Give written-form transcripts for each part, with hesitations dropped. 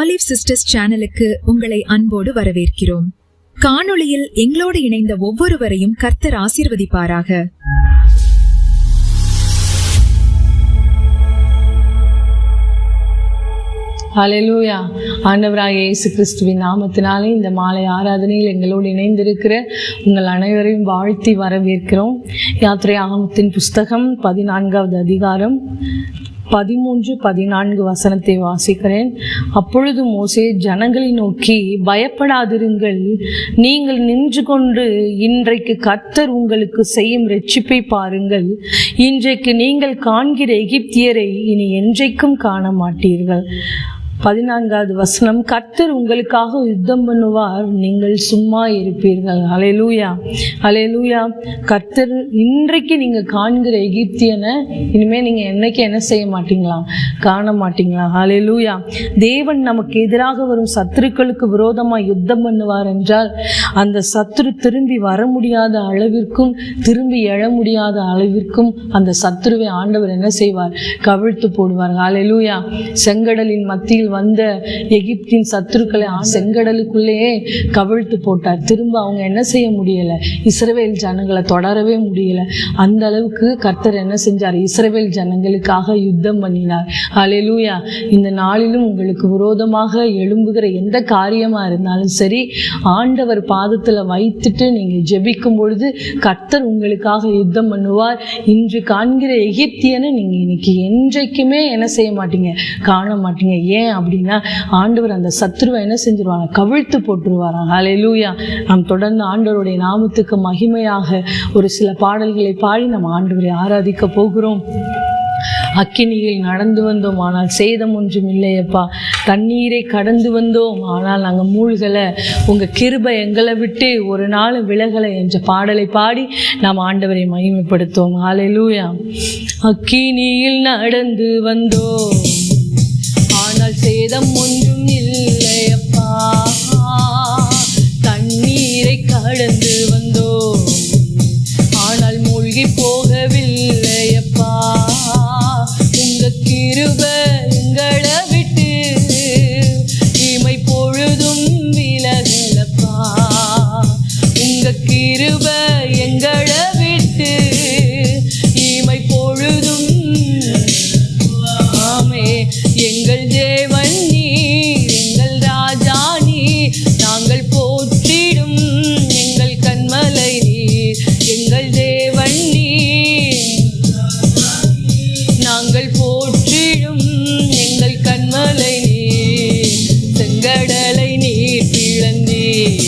Olive sisters சேனலுக்கு உங்களை அன்போடு வரவேற்கிறோம். காணொளியில் எங்களோடு இணைந்த ஒவ்வொருவரையும் கர்த்தர் ஆசீர்வதிப்பாராக. ஹல்லேலூயா. ஆண்டவராகிய இயேசு கிறிஸ்துவின் நாமத்தினாலே இந்த மாலை ஆராதனையில் எங்களோடு இணைந்திருக்கிற உங்கள் அனைவரையும் வாழ்த்தி வரவேற்கிறோம். யாத்திரையாகமத்தின் புஸ்தகம் 14வது அதிகாரம் 13-14 வசனத்தை வாசிக்கிறேன். அப்பொழுது மோசே ஜனங்களை நோக்கி, பயப்படாதிருங்கள், நீங்கள் நின்று கொண்டு இன்றைக்கு கர்த்தர் உங்களுக்கு செய்யும் இரட்சிப்பை பாருங்கள். இன்றைக்கு நீங்கள் காண்கிற எகிப்தியரை இனி என்றைக்கும் காண மாட்டீர்கள். 14வது வசனம், கர்த்தர் உங்களுக்காக யுத்தம் பண்ணுவார், நீங்கள் சும்மா இருப்பீர்கள். ஹல்லேலூயா, ஹல்லேலூயா. கர்த்தர் இன்றைக்கு நீங்கள் காண்கிற எகிப்தியனை இனிமேல் நீங்கள் என்னைக்கு என்ன செய்ய மாட்டீங்களா? காண மாட்டீங்களா? ஹல்லேலூயா. தேவன் நமக்கு எதிராக வரும் சத்துருக்களுக்கு விரோதமாக யுத்தம் பண்ணுவார் என்றால் அந்த சத்துரு திரும்பி வர முடியாத அளவிற்கும் திரும்பி எழ முடியாத அளவிற்கும் அந்த சத்துருவை ஆண்டவர் என்ன செய்வார்? கவிழ்த்து போடுவார். ஹல்லேலூயா. செங்கடலின் மத்தியில் வந்த எகிப்தின் சத்துருக்களை செங்கடலுக்குள்ளேயே கவிழ்த்து போட்டார். திரும்ப அவங்க என்ன செய்ய முடியலை? இஸ்ரவேல் ஜனங்களை தொடரவே முடியலை. அந்த அளவுக்கு கர்த்தர் என்ன செஞ்சார்? இஸ்ரவேல் ஜனங்களுக்காக யுத்தம் பண்ணினார். ஹல்லேலூயா. இந்த நாளிலும் உங்களுக்கு விரோதமாக எழும்புகிற எந்த காரியமாக இருந்தாலும் சரி, ஆண்டவர் பாதத்தில் வைத்துட்டு நீங்கள் ஜெபிக்கும் பொழுது கர்த்தர் உங்களுக்காக யுத்தம் பண்ணுவார். இன்று காண்கிற எகிப்தியனை நீங்கள் இன்னைக்கு என்றைக்குமே என்ன செய்ய மாட்டீங்க? காண மாட்டீங்க. ஏன் அப்படின்னா ஆண்டவர் அந்த சத்துருவை என்ன செஞ்சிருவாங்க? கவிழ்த்து போட்டுருவாராம். ஹல்லேலூயா. நாம் தொடர்ந்து ஆண்டவருடைய நாமத்துக்கு மகிமையாக ஒரு சில பாடல்களை பாடி நம்ம ஆண்டவரை ஆராதிக்க போகிறோம். அக்கினியில் நடந்து வந்தோம், ஆனால் சேதம் ஒன்றும் இல்லையப்பா. தண்ணீரை கடந்து வந்தோம், ஆனால் நாங்கள் மூழ்கலை. உங்கள் கிருபை எங்களை விட்டு ஒரு நாள் விலகலை என்ற பாடலை பாடி நாம் ஆண்டவரை மகிமைப்படுத்துவோம். ஹல்லேலூயா. அக்கினியில் நடந்து வந்தோம், ஆனால் சேதம் ஒன்றும் இல்லையப்பா. தண்ணீரை கடந்து வந்தோம், ஆனால் மூழ்கி போகவில்லையப்பா. உங்க கிருபை எங்களை விட்டு இமை பொழுதும் விலகலப்பா. உங்க கிருபை எங்களை விட்டு இமை பொழுதும். ஆமே. எங்கள் தேவன் நீர், எங்கள் ராஜா நீர், நாங்கள் போற்றிடும் எங்கள் கன்மலை நீர். எங்கள் தேவன் நீர், நாங்கள் போற்றிடும் எங்கள் கன்மலை நீர். செங்கடலை நீர் பிளந்தீர்,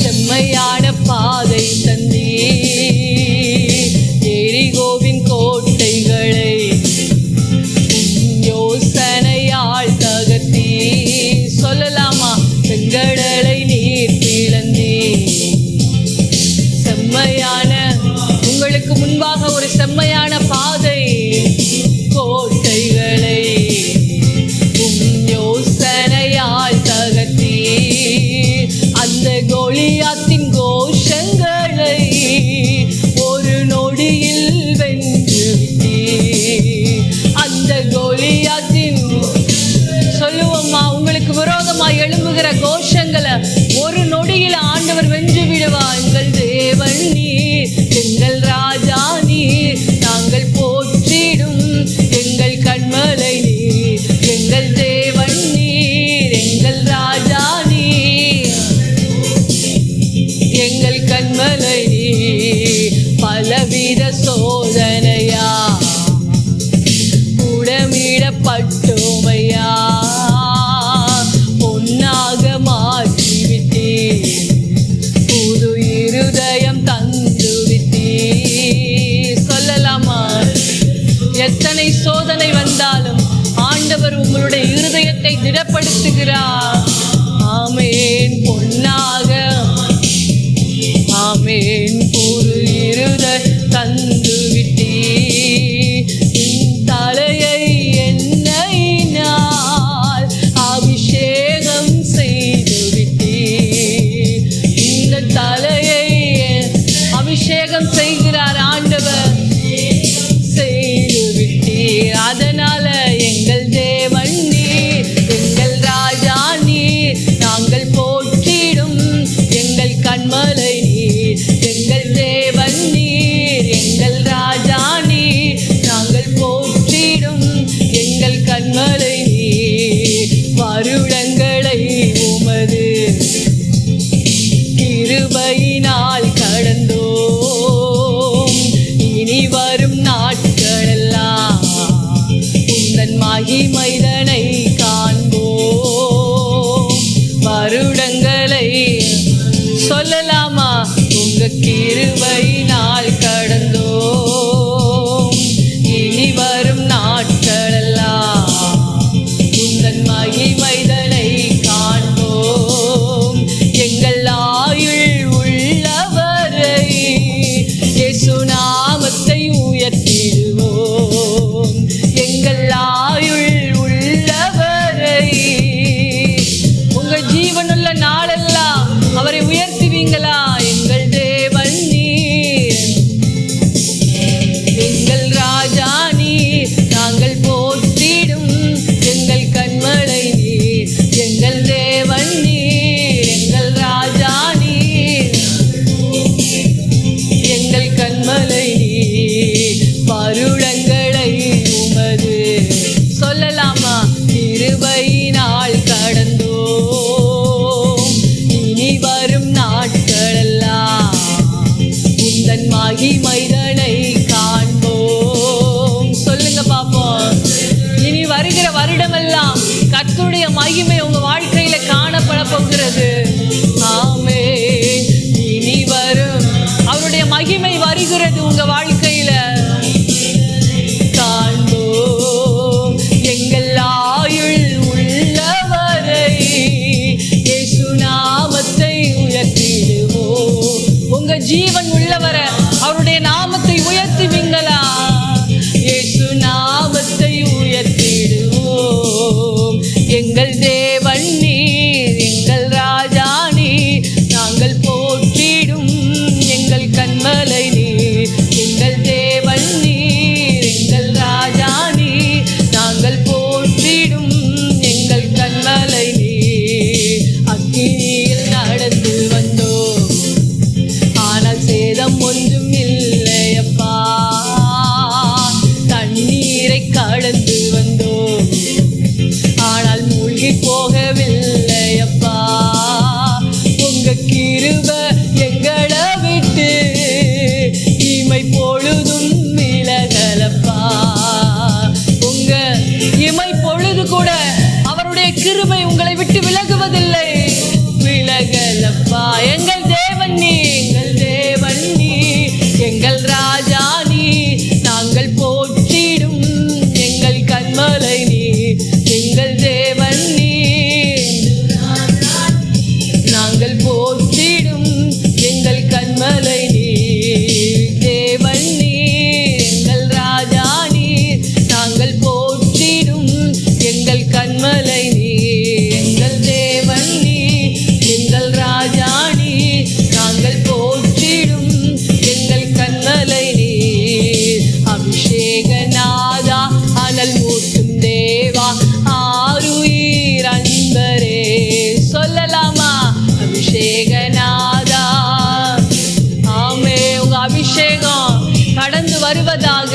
செம்மையான பாதை தந்தீர். எரிகோவின் கோட்டைகளை யோசனையால் தகர்த்தி. சொல்லலாமா? செங்கடலை நீர் பிளந்தீர். செம்மையான, உங்களுக்கு முன்பாக ஒரு செம்மையான பாதை, கோட்டைகளை யோசனையால் தகர்த்தி. அந்த கோலியாத்தின் கோஷங்களை ஒரு நொடியில் வென்று விட்டீர். அந்த கோலியாத்தின், சொல்லுவோம்மா, உங்களுக்கு விரோதமாக எழும்புகிற கோஷங்களை ஒரு நொடியில் ஆண்டவர் வென்று விடுவார். எங்கள் தேவன் நீர், எங்கள் ராஜா நீர், நாங்கள் போற்றிடும் எங்கள் கன்மலை நீர். எங்கள் தேவன் நீர், எங்கள் ராஜா நீர், எங்கள் கன்மலை நீர். பலவித சோதனையா உடமிடப்பட்டோமையா, பொன்னாக மாற்றிவிட்டீர். புது இருதயம் தந்து விட்டீர். சொல்லலாமா? எத்தனை சோதனை வந்தாலும் ஆண்டவர் உங்களுடைய இருதயத்தை திடப்படுத்துகிறார். ஆமேன். பொன்னாக, ஆமேன், புது இருதயம் தந்து விட்டீர். தலையை எண்ணெயினால் அபிஷேகம் செய்து விட்டீர். இந்த தலையை அபிஷேகம் செய்கிறார் ஆண்டவர், செய்து விட்டீர். அதனால எங்கள் தேவன் நீர், எங்கள் கர்த்தருடைய மகிமை உங்க வாழ்க்கையில காணப்பட போகிறது. ஆமென். இனி வரும் அவருடைய மகிமை வருகிறது உங்க வாழ்க்கையில. காண்போம் எங்கள் ஆயுள் உள்ளவரை, இயேசு நாமத்தை உயர்த்திடுவோம். உங்க ஜீவன் உள்ளவரை அவருடைய நாமத்தை உயர்த்துவீங்களா? இயேசு நாமத்தை உயர்த்திடுவோம். எங்கள் தேவன் நீர், எங்கள் ராஜா நீர், நாங்கள் போற்றிடும் எங்கள் கன்மலை நீர். எங்கள் தேவன் நீர், எங்கள் ராஜா நீர், நாங்கள் போற்றிடும் எங்கள் கன்மலை நீர். அக்கினியில் நடந்து வந்தோம், ஆனால் சேதம் ஒன்றும் இல்லையப்பா. தண்ணீரை கடந்து வந்தோம், ஆனால் மூழ்கி போகவில்லையப்பா. உங்க கிருபை எங்களை விட்டு இமை பொழுதும் விலகலப்பா. உங்க இமை பொழுது கூட அவருடைய கிருபை உங்களை விட்டு விலகுவதில்லை, விலகலப்பா. எங்கள் தேவன் நீ, எங்கள் தேவன் நீ, எங்கள் ராஜா நீ, நாங்கள் போற்றிடும் எங்கள் கன்மலை நீ. எங்கள் தேவன் நீ, நாங்கள் போற்றிடும் எங்கள் கன்மலை நீ. தேவன் நீ, எங்கள் ராஜா நீ, நாங்கள் போற்றிடும் எங்கள் கன்மலை நீ. எங்கள் தேவன் நீ, எங்கள் ராஜா நீ, நாங்கள் போற்றிடும் எங்கள் கன்மலை நீ. அபிஷேகநாதா, அனல் மூட்டும் தேவா, ஆருயிர் அன்பரே. சொல்லலாமா? அபிஷேகநாதா. ஆமே, உங்க அபிஷேகம் கடந்து வருவதாக.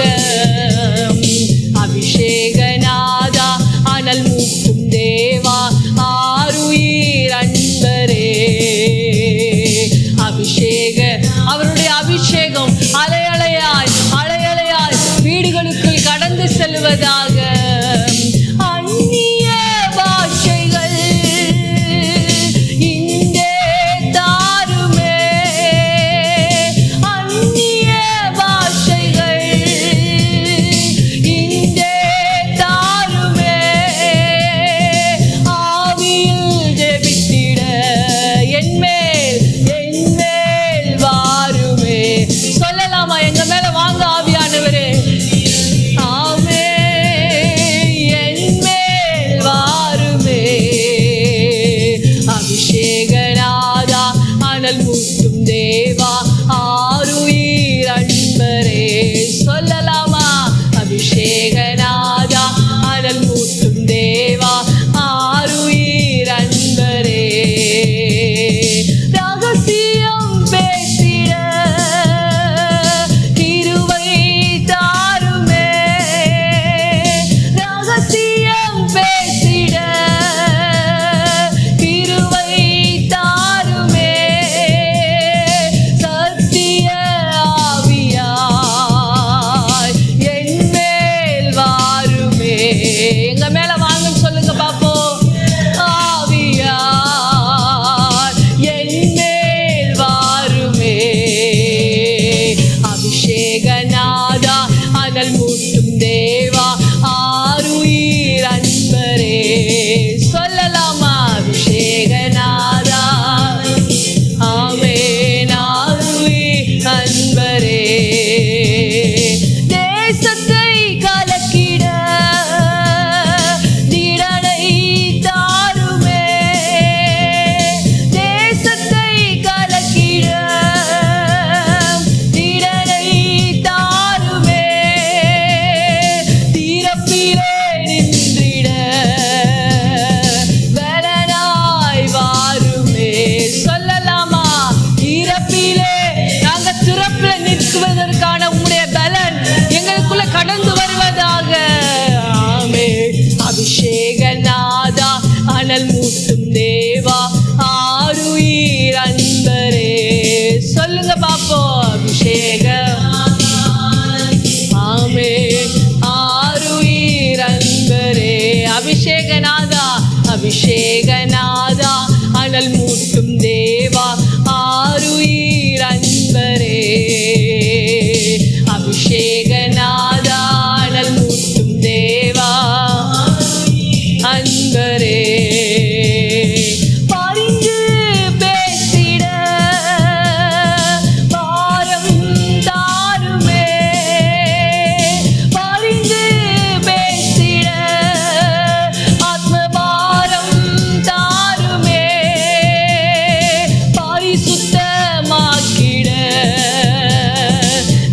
அபிஷேகநாதா, அனல் மூட்டும் தேவா, ஆருயிர் அன்பரே. அபிஷேக அவருடைய அபிஷேகம் அலையலையாய் அலையலையாய் வீடுகளுக்குள் கடந்து செல்வதாக. அந்நிய பாஷைகள் இங்கே தாருமே, அந்நிய பாஷைகள் இங்கே தாருமே. ஆவியில் ஜெபித்திட என்மேல் வாருமே. சொல்லலாமா? எங்க மேல வாங்க ஆவியானவரே. ஆமே, என்மேல் வாருமே. அபிஷேகநாதா, அனல் மூட்டும் தேவா, ஆருயிர் அன்பரே. சொல்லலாமா? அபிஷேகநாதா, அனல் மூட்டும் தேவா, ஆருயிர் அன்பரே. ரகசியம் பேசிட கிருபை தாருமே, ரகசியம் பேசிட கிருபை தாருமே. சத்திய ஆவியாய் என்மேல் வாருமே. எங்க மேல வாங்கன்னு சொல்லுங்க பாப்போம். ஆவியாய் என்மேல் வாருமே. அபிஷேகநாதா, அனல் மூட்டும் தேவா, ஆருயிர் அன்பரே. சொல்லலாமா? அபிஷேகநாதா. ஆமென். ஆருயிர் அன்பரே. தேசத்தை கலக்கிட திடனை தாருமே, தேசத்தை கலக்கிட திடனை தாருமே. திறப்பிலே நின்றிட பலனாய் வாருமே. சொல்லலாமா? திறப்பிலே நாங்க திறப்பில நிற்குவதற்கான உம்முடைய பலன் எங்களுக்குள்ள கடந்து வருவதாக. ஆமே. அபிஷேகநாதா, அனல் மூட்டும் தேவா, ஆருயிர் அன்பரே. சொல்லுங்க பாப்போம். அபிஷேக ஆமே, ஆருயிர் அன்பரே. அபிஷேகநாதா, அபிஷேகநாதா அனல் மூட்டும் தேவா ஆருயிர் அன்பரே. அபிஷேகநாதா அனல் மூட்டும் தேவா அன்பரே. பரிந்து பேசிட பாரம் தாருமே, பரிந்து பேசிட ஆத்ம பாரம் தாருமே, பரிசுத்தமாக்கிட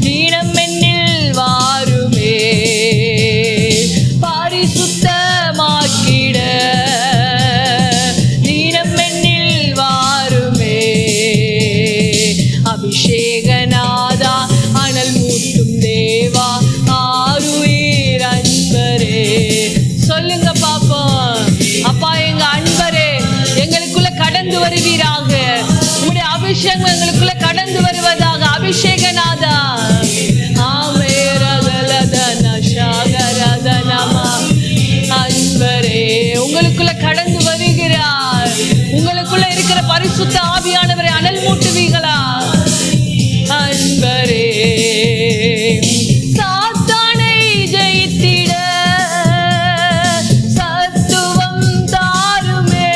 நீனம் என்னில் வாருமே, பரிசுத்தமாக்கிட நீனம் என்னில் வாருமே. அபிஷேகநாதா அனல் மூட்டும் தேவா ஆருயிர் அன்பரே. சொல்லுங்க பாப்போம். அப்பா எங்க அன்பரே எங்களுக்குள்ள கடந்து வருவீராக, உம்முடைய அபிஷேகம் எங்களுக்குள்ள கடந்து வருவதாக. அபிஷேகநாதா அன்பரே உங்களுக்குள்ள கடந்து வருகிறார். உங்களுக்குள்ள இருக்கிற பரிசுத்த ஆவியானவரை அனல் மூட்டுவீங்களா அன்பரே. சாத்தானை ஜெயித்திட சத்துவம் தாருமே,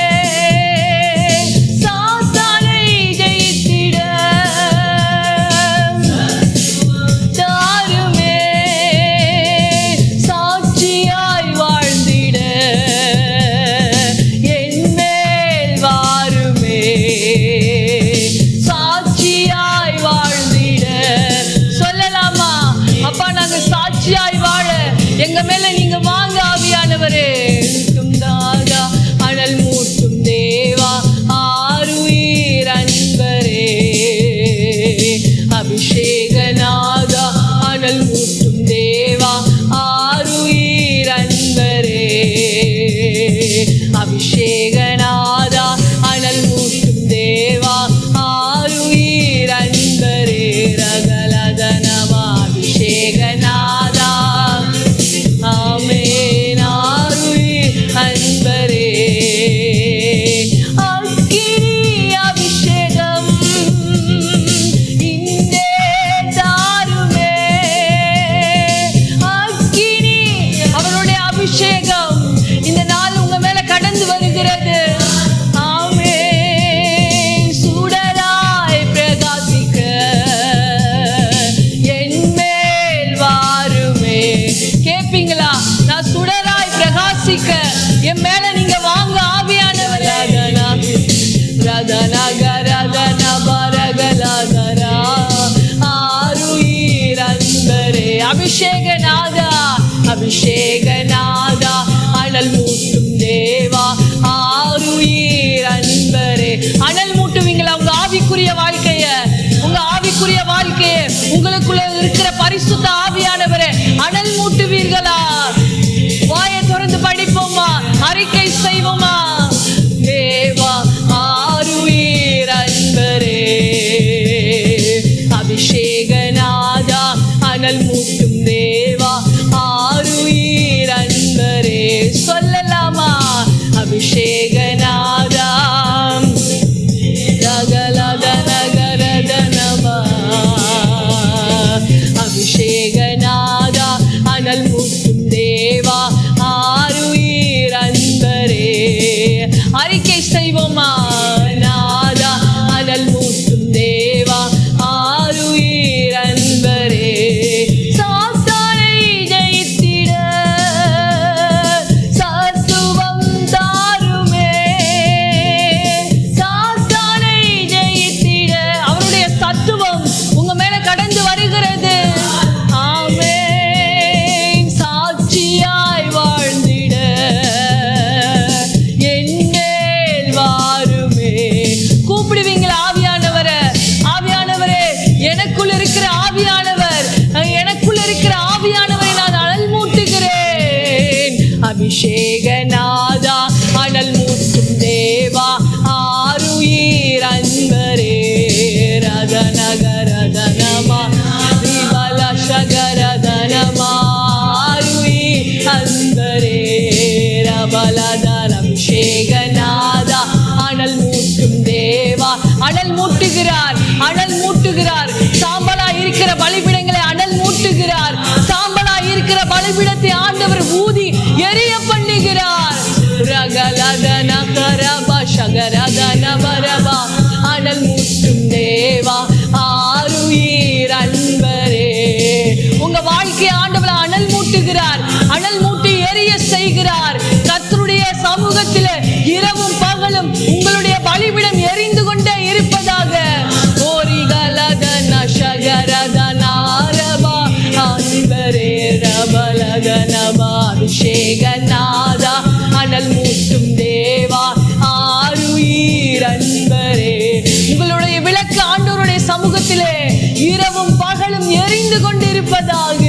சாத்தானை ஜெயித்திட தாருமே, சாட்சியாய் வாழ்ந்திட என்மேல் வாருமே, சாட்சியாய் வாழ்ந்திட. சொல்லலாமா? அப்பா நாங்க சாட்சியாய் வாழ எங்க மேல நீங்க வாங்க ஆவியானவரே. தாதா அனல் மூட்டும் தேவா ஆருயிர் அன்பரே. அபிஷேகநாதா அனல் மூட்டும் தேவா ஆருயிர் அன்பரே. அபிஷேகநாதா அனல் மூட்டும் தேவா ஆருயிர் அன்பரே. ரகலதனமா அபிஷேகநாதா ஆமென் ஆருயிர் அன்பரே. அக்கினி அபிஷேகம் இன்றே தாருமே, அக்கினி அவருடைய அபிஷேகம் இந்த நாள் உங்க மேல கடந்து வருகிறது. ஆமென். சுடராய் பிரகாசிக்க என்மேல் வாருமே. கேப்பீங்களா? நான் சுடராய் பிரகாசிக்க என் மேல நீங்க வாங்க ஆவியானவரே. ஆருயிர் அன்பரே. அபிஷேகநாதா அபிஷேகநாதா அனல் மூட்டும் தேவா ஆருயிர் அன்பரே. அனல் மூட்டுவீங்களா உங்க ஆவிக்குரிய வாழ்க்கைய, உங்க ஆவிக்குரிய வாழ்க்கைய, உங்களுக்குள்ள இருக்கிற பரிசுத்த ஆவியானவரே அனல் மூட்டுவீர்களா? வாயை திறந்து படிப்போமா, அறிக்கை செய்வோமா? தேவா ஆருயிர் அன்பரே. அபிஷேகநாதா அனல் மூட்டும் தேவா ஆருயிர் அன்பரே. சொல்லலாமா? அபிஷேகநாதா ரகலதனகரதனமா. அபிஷேகநாதா அனல் மூட்டும் தேவா ஆருயிர் அன்பரே. அறிக்கை செய்வோமா? நாதா அனல் மூட்டும் தேவா ஆருயிர் அன்பரே. சாத்தானை ஜெயித்திட சத்துவம் தாருமே, சாத்தானை ஜெயித்திட அவருடைய சத்துவம் உங்க மேல கடந்து வருகிறது. ஆமென். சாட்சியாய் வாழ்ந்திட என்மேல் வாருமே, ஆண்டவர் ஊதி எரிய பண்ணுகிறார். ரகலதன கரபா ஷகரதன பரபா அனல் மூட்டும் தேவா ஆருயிர் அன்பரே. உங்க வாழ்க்கையை ஆண்டவர் அனல் மூட்டுகிறார், அனல் மூட்டி எரிய செய்கிறார். கர்த்தருடைய சமூகத்தில் இரவும் பகலும் உங்களுடைய பலிபீடம் எரிந்து கொண்டே இருப்பதாக. ஓரிகலதன ஷகரதனாரபா அன்பரே ரபலதனபா அபிஷேகநாதா அனல் மூட்டும் தேவா ஆருயிர் அன்பரே. உங்களுடைய விளக்கு ஆண்டவருடைய சமூகத்திலே இரவும் பகலும் எரிந்து கொண்டிருப்பதாக.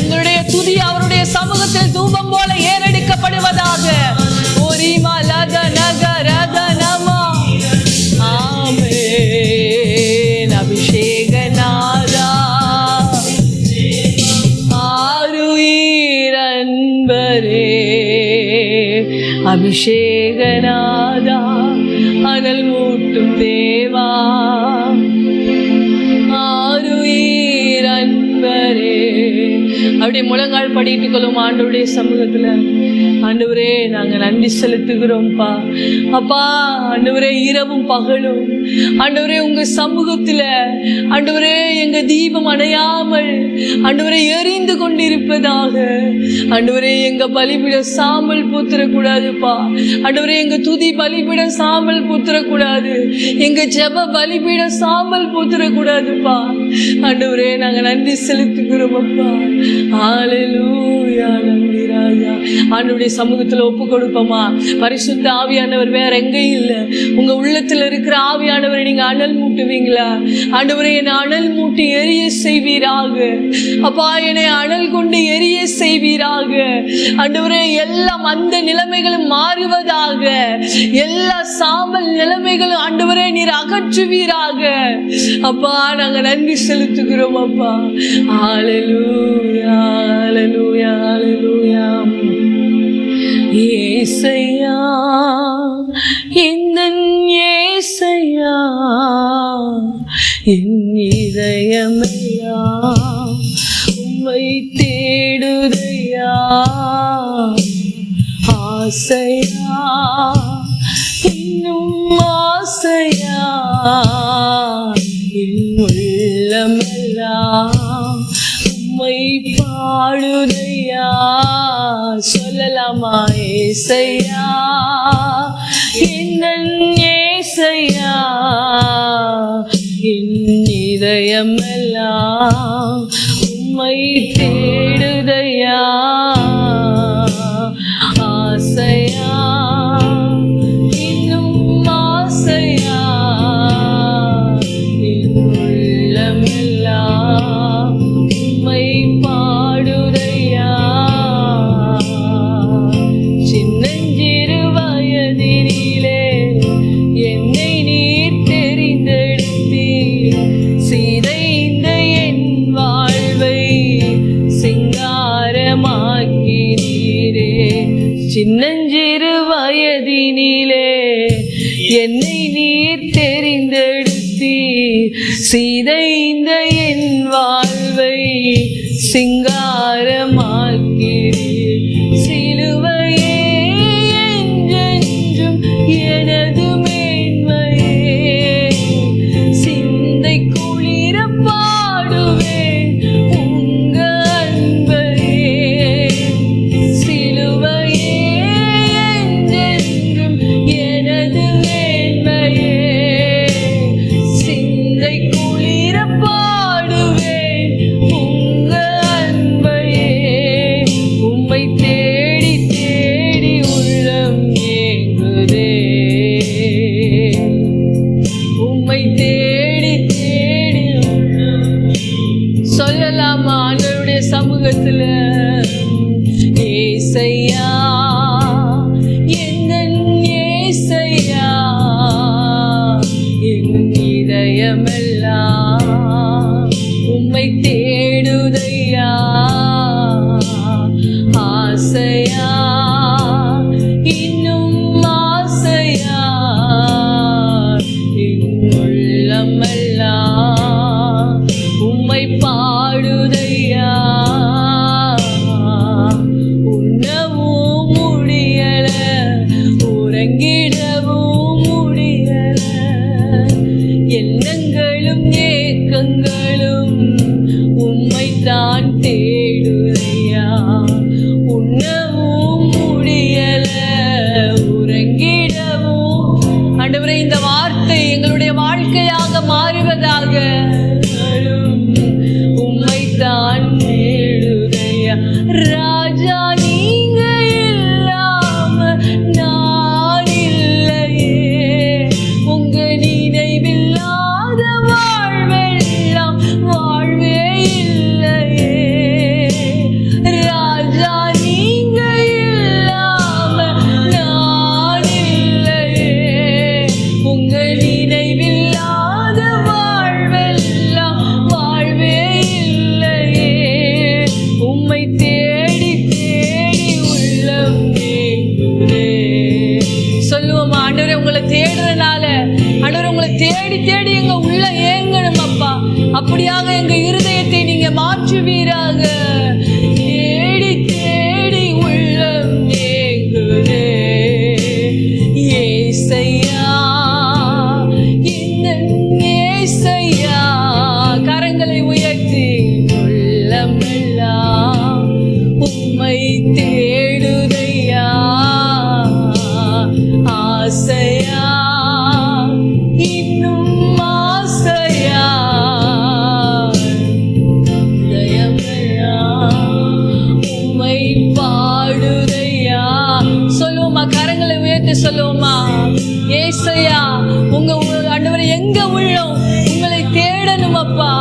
உங்களுடைய துதி அவருடைய சமூகத்தில் தூபம் போல ஏறெடுக்கப்படுவதாக. அபிஷேகநாதா ஆருயிர் அன்பரே அபிஷேகநாதா அனல் மூட்டும் தேவா ஆருயிர் அன்பரே. அப்படியே முழங்கால் படிட்டு கொள்ளும் ஆண்டவருடைய சமூகத்துல. ஆண்டவரே நாங்க நன்றி செலுத்துகிறோம்ப்பா. அப்பா ஆண்டவரே இரவும் பகலும் ஆண்டவரே உங்க சமூகத்துல ஆண்டவரே எங்க தீபம் அணையாமல் ஆண்டவரே எரிந்து கொண்டிருப்பதாக. ஆண்டவரே எங்க பலிபீட சாம்பல் பூத்திரக்கூடாதுப்பா. ஆண்டவரே எங்க துதி பலிபீட சாம்பல் பூத்திரக்கூடாது. எங்க ஜெப பலிபீட சாம்பல் பூத்திரக்கூடாதுப்பா. ஆண்டவரே நாங்க நன்றி செலுத்துகிறோம் அப்பா. ஹல்லேலூயா. நன்றி ராஜா. ஆண்டவருடைய சமூகத்துல ஒப்பு கொடுப்போமா. பரிசுத்த ஆவியானவர் வேற எங்கேயும் இல்லை. உங்க உள்ளத்துல இருக்கிற ஆவியானவரை நீங்க அனல் மூட்டுவீங்களா? ஆண்டவரை என்னை அனல் மூட்டி எரிய செய்வீராக. அப்பா என்னை அனல் கொண்டு எரிய செய்வீராக. ஆண்டவரே எல்லா அந்த நிலைமைகளும் மாறுவதாக. எல்லா சாம்பல் நிலைமைகளும் ஆண்டவரே நீர் அகற்றுவீராக. அப்பா நாங்க நன்றி செலுத்துகிறோம் அப்பா. ஹல்லேலூயா ஹல்லேலூயா ஹல்லேலூயா. ஏசையா என்னன் ஏசையா என் இதயமெல்லாம் உம்மை தேடுதையா. ஆசையா இன்னும் ஆசையா என் உள்ளமெல்லாம் உம்மை பாடுதையா. சொல்லலாமா? ஏசையா என்னன் ஏசையா என் இதயமெல்லாம் உம்மை தேடுதையா. ஆசையா இன்னும் ஆசையா என் உள்ளமெல்லாம் உம்மை பாடுதையா. சின்னஞ்சிறு வயதினிலே என்னை நீர் தெரிந்தெடுத்தீர். சிதைந்த என் வாழ்வை சிங்காரமாக்கினீரே. சின்னஞ்சிறு வயதினிலே என்னை நீர் தெரிந்தெடுத்தீர். சிதைந்த என் வாழ்வை சிங்காரமாக்கிறீர். சிலுவையே என்றென்றும் எனது மேன்மையே. சிந்தை குளிர பாடுவேன் உங்க அன்பையே. சிலுவையே என்றென்றும் எனது மேன்மையே. சிந்தை குளிர பாடுவேன் உங்க அன்பையே. உம்மை தேடி தேடி உள்ளம் ஏங்குதே. உம்மை தேடி தேடி உள்ளம். சொல்லலாமா ஆண்டவருடைய சமூகத்துல? ஏசையா என்னன் ஏசையா என் இதயமெல்லாம் உம்மை தேடுதையா. ஆசையா இன்னும் ஆசையா என் உள்ளமெல்லாம் தான் தேடுதையா. உண்ணவும் முடியல, உறங்கிடவும். ஆண்டவரே, இந்த வார்த்தை எங்களுடைய வாழ்க்கையாக மாறுவதாக. உம்மை தான் தேடுதையா ராஜா, நீங்க இல்லாம நான் இல்லையே. உங்க நினைவில்லாத வாழ்வெல்லாம் வாழ்வே இல்லையே. ராஜா, நீங்க இல்லாம நான் இல்லையே. உங்க நினைவில்லாத வாழ்வெல்லாம் வாழ்வே இல்லையே. உம்மை தேடி தேடி உள்ளம் ஏங்குதே. சொல்லுவோமா, ஆண்டவரே, உங்களை தேடுறனால, ஆண்டவரே, உங்களை தேடி தேடி எங்க உள்ள ஏங்கணும் அப்பா. அப்படியாக எங்க இருதயத்தை நீங்க மாற்றுவீராக. தேடி தேடி உள்ளம் ஏங்குதே. ஏசையா, இன்னும் ஏசையா. கரங்களை உயர்த்தி உள்ளமெல்லாம் உம்மை தேடுதையா. ஆசையா, இன்னும் ஆசையா. உம்மை பாடுதையா. சொல்லுவோமா, கரங்களை உயர்த்தி சொல்லுவோமா. ஏசையா, உங்க ஆண்டவரே, எங்க உள்ளம் உங்களை தேடணும் அப்பா.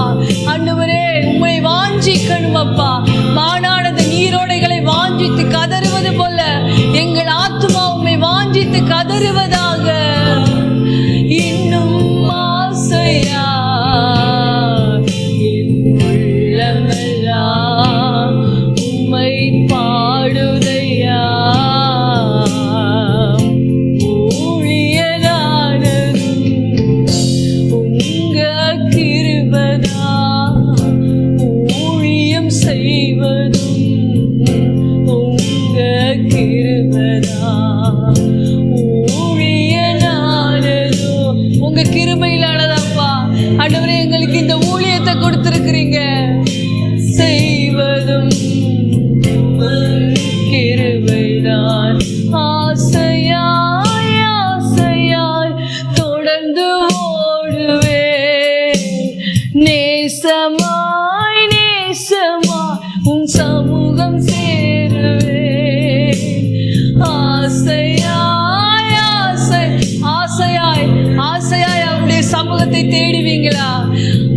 ஆண்டவரே, உம்மை வாஞ்சிக்கணும் அப்பா. மானானது நீரோடைகளை வாஞ்சித்து கதறுவது போல எங்கள் ஆத்துமா உம்மை வாஞ்சித்து கதறுவதாக. இன்னும் ஆசையா, என் உள்ளமெல்லாம் உம்மை பாடுதையா. ஊழியனானதும் உங்க கிருபைதா, ஊழியம் செய்வதும் உங்க கிருபைதா. ஊழியனானதும் உங்க கிருபையிலானதாப்பா. ஆண்டவரே, எங்களுக்கு இந்த ஊழியத்தை கொடுத்திருக்கிறீங்க. செய்வதும் கிருபைதான். ஆசையாய் ஆசையாய் தொடர்ந்து ஓடுவே. நேசமாய் நேசமாய் உன் சமூகம் சேருவே. ஆசையாய் ஆசை ஆசையாய் ஆசையாய் அவருடைய சமூகத்தை தேடுவீங்களா?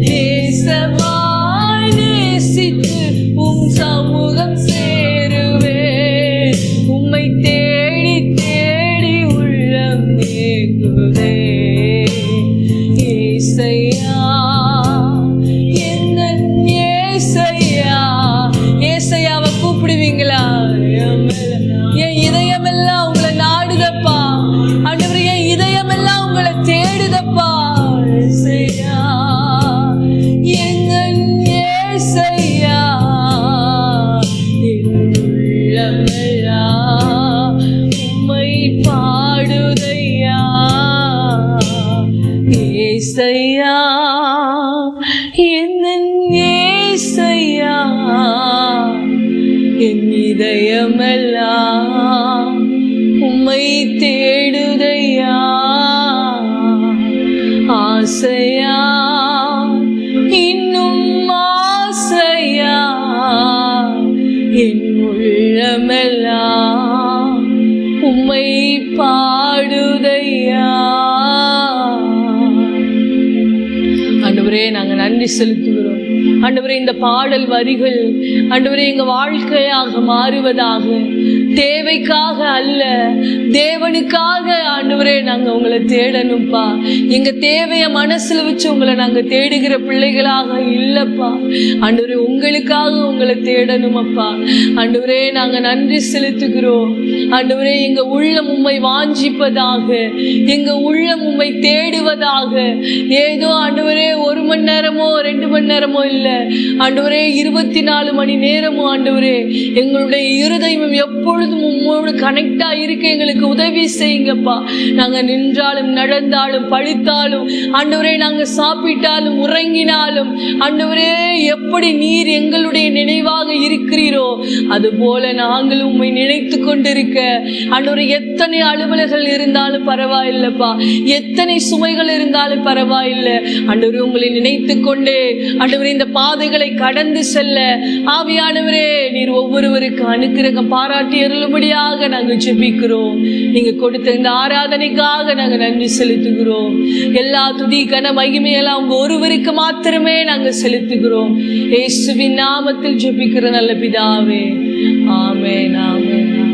நேசமாய் நேசித்து உன் சமூகம் சேருவே. உம்மை தேடி தேடி உள்ளம் ஏங்குதே. ஏசையா, என்ன ஏசையா. ஏசையாவை கூப்பிடுவீங்களா? என் இதயமெல்லாம் உங்களை நாடுதப்பா. ஆண்டவரே, என் இதயமெல்லாம் உங்களை தேடுதப்பா. ஏசையா, என்ன ஏசையா. என் உள்ளமெல்லாம் உம்மை பாடுதையா. ஏசையா, என்ன ஏசையா. என் இதயமெல்லாம் உம்மை தேடுதையா. ஆசையா, இன்னும் ஆசையா. என் உள்ளமெல்லாம் உம்மை பாடுதையா. ஆண்டவரே, நாங்கள் நன்றி செலுத்துகிறோம். ஆண்டவரே, இந்த பாடல் வரிகள் ஆண்டவரே எங்க வாழ்க்கையாக மாறுவதாக. தேவைக்காக அல்ல, தேவனுக்காக ஆண்டவரே நாங்க உங்களை தேடணும்ப்பா. எங்க தேவையை மனசுல வச்சு உங்களை நாங்க தேடுகிற பிள்ளைகளாக இல்லப்பா. ஆண்டவரே, உங்களுக்காக உங்களை உங்களை தேடணும் அப்பா. ஆண்டவரே நாங்க நன்றி செலுத்துகிறோம். ஆண்டவரே எங்க உள்ளம் உம்மை வாஞ்சிப்பதாக, எங்க உள்ளம் உம்மை தேடுவதாக. ஏதோ ஆண்டவரே 1 மணி நேரமோ 2 மணி நேரமோ இல்லை ஆண்டவரே, 24 மணி நேரமும் ஆண்டவரே எங்களுடைய இருதயம் எப்பொழுதும் உம்மோடு கனெக்டா இருக்க எங்களுக்கு உதவி செய்யுங்கப்பா. நாங்க நின்றாலும் நடந்தாலும் பழித்தாலும் ஆண்டவரே, நாங்க சாப்பிட்டாலும் உறங்கினாலும் ஆண்டவரே, எப்படி நீர் எங்களுடைய நினைவாக இருக்கிறீரோ அதுபோல நாங்கள் உம்மை நினைத்து கொண்டிருக்க ஆண்டவரே, எத்தனை அலுவலர்கள் இருந்தாலும் பரவாயில்லைப்பா, எத்தனை சுமைகள் இருந்தாலும் பரவாயில்லை ஆண்டவரே, உங்களை நினைத்து கொண்டே ஆண்டவரே இந்த பாதைகளை கடந்து செல்ல ஆவியானவரே நீர் ஒவ்வொருவருக்கு அனுக்கிரகம் பாராட்டி அருளும்படியாக நாங்கள் ஜெபிக்கிறோம். நீங்க கொடுத்த இந்த ஆராதனைக்காக நாங்கள் நன்றி செலுத்துகிறோம். எல்லா துதி கன மகிமையெல்லாம் உங்க ஒருவருக்கு மாத்திரமே நாங்கள் செலுத்துகிறோம். இயேசுவின் நாமத்தில் ஜெபிக்கிற நல்ல பிதாவே, ஆமென், ஆமென்.